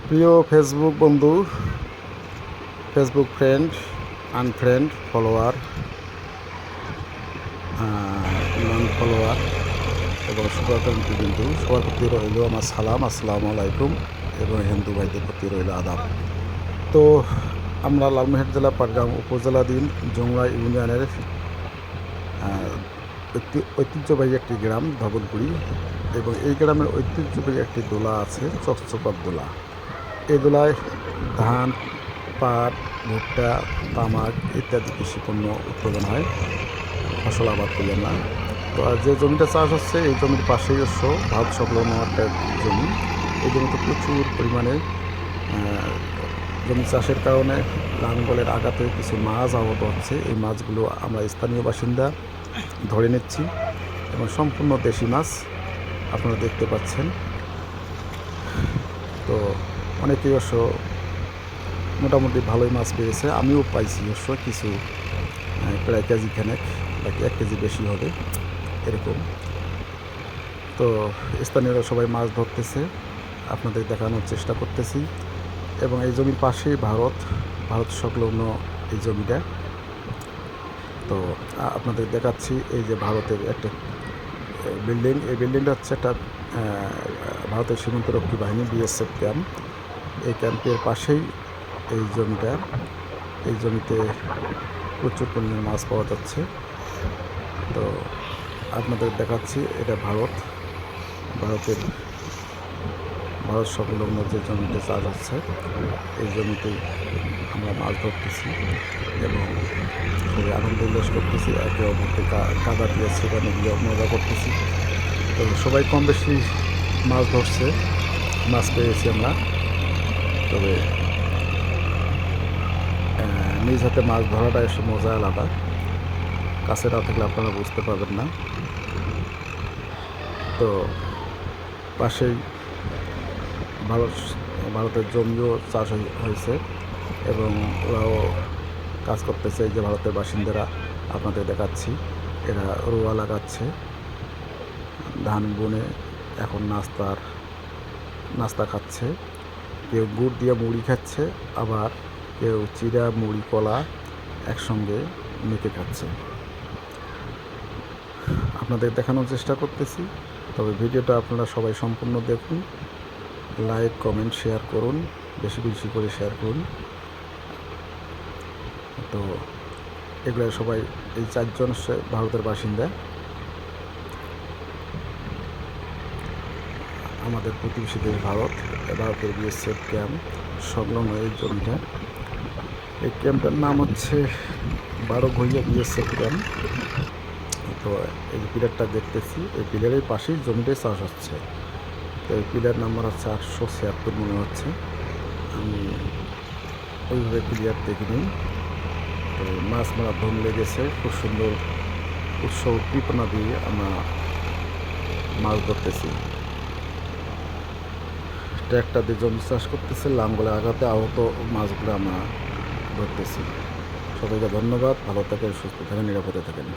প্রিয় ফেসবুক বন্ধু, Facebook friend, unfriend, follower, নন follower এবং শুভাকাঙ্ক্ষী বিন্দু সবার প্রতি রইল আমার সালাম, আসসালামু আলাইকুম, এবং হিন্দু ভাইদের প্রতি রইল আদাব। তো আমরা লালমোহর জেলা পাটগ্রাম উপজেলাধীন জংলা ইউনিয়নের ঐতিহ্যবাহী একটি গ্রাম ধবলপুরি, এবং এই গ্রামের ঐতিহ্যবাহী একটি দোলা আছে, চকচকার দোলা। এই দোলায় ধান, পাট, ভুট্টা, তামাক ইত্যাদি কৃষিপণ্য উৎপাদন হয়, ফসল আবাদ করি আমরা। তো আর যে জমিটা চাষ হচ্ছে এই জমির পাশেই ভারত সংলগ্ন একটা জমি। এই জমিতে প্রচুর পরিমাণে জমি চাষের কারণে লাঙ্গলের আঘাতে কিছু মাছ আহত হচ্ছে। এই মাছগুলো আমরা স্থানীয় বাসিন্দা ধরে নিচ্ছি, এবং সম্পূর্ণ দেশি মাছ আপনারা দেখতে পাচ্ছেন। তো অনেকেই মোটামুটি ভালোই মাছ পেয়েছে, আমিও পাইছি কিছু, প্রায় কেজি খানেক বা 1 কেজি বেশি হবে এরকম। তো স্থানীয়রা সবাই মাছ ধরতেছে, আপনাদের দেখানোর চেষ্টা করতেছি। এবং এই জমির পাশেই ভারত সংলগ্ন এই জমিটা। তো আপনাদের দেখাচ্ছি এই যে ভারতের একটা বিল্ডিং, এই বিল্ডিংটা হচ্ছে একটা ভারতের সীমান্তরক্ষী বাহিনী বিএসএফ ক্যাম্প। এই ক্যাম্পের পাশেই এই জমিটা। এই জমিতে প্রচুর পরিমাণে মাছ পাওয়া যাচ্ছে। তো আপনাদের দেখাচ্ছি এটা ভারত সংলগ্ন যে জমিতে চাষ হচ্ছে এই জমিতেই আমরা মাছ ধরতেছি এবং খুবই আনন্দ উল্লাস করতেছি, একে অপরকে কাদা দিয়ে সেখানে গিয়ে মজা করতেছি। তো সবাই কম বেশি মাছ ধরছে, মাছ পেয়েছি আমরা। তবে নিজ হাতে মাছ ধরাটা এসে মজা আলাদা, কাছে না থাকলে আপনারা বুঝতে পারবেন না। তো পাশেই ভারতের জমিও চাষ হয়েছে এবং ওরাও কাজ করতেছে। এই যে ভারতের বাসিন্দারা আপনাদের দেখাচ্ছি, এরা রোয়া লাগাচ্ছে, ধান বুনে এখন নাস্তা খাচ্ছে। কেউ গুড় দিয়ে মুড়ি খাচ্ছে, আবার কেউ চিড়া, মুড়ি, কলা একসঙ্গে মেখে খাচ্ছে। আপনাদের দেখানোর চেষ্টা করতেছি। তবে ভিডিওটা আপনারা সবাই সম্পূর্ণ দেখুন, লাইক, কমেন্ট, শেয়ার করুন, বেশি বেশি করে শেয়ার করুন। তো এগুলো সবাই, এই 4 জন ভারতের বাসিন্দা, আমাদের প্রতিবেশী দেশ ভারতের বিএসএফ ক্যাম্প সংলগ্ন এই জমিটা। এই ক্যাম্পটার নাম হচ্ছে 12 ঘইয়া বিএসএফ ক্যাম্প। তো এই পিলারটা দেখতেছি, এই পিলারের পাশেই জমিটাই চাষ হচ্ছে। তো এই পিলার নাম্বার হচ্ছে 876 মনে হচ্ছে, আমি ওইভাবে ক্লিয়ার দেখিনি। তো মাছ মারা ধুম লেগেছে, খুব সুন্দর উৎসব উদ্দীপনা দিয়ে আমরা মাছ ধরতেছি। ট্র্যাক্টর দিয়ে জমি চাষ করতেছে, লাঙ্গলে আঘাতে আহত মাছগুলো আমরা ধরতেছি। সবাইকে ধন্যবাদ, ভালো থাকেন, সুস্থ থাকেন, নিরাপদে থাকেন।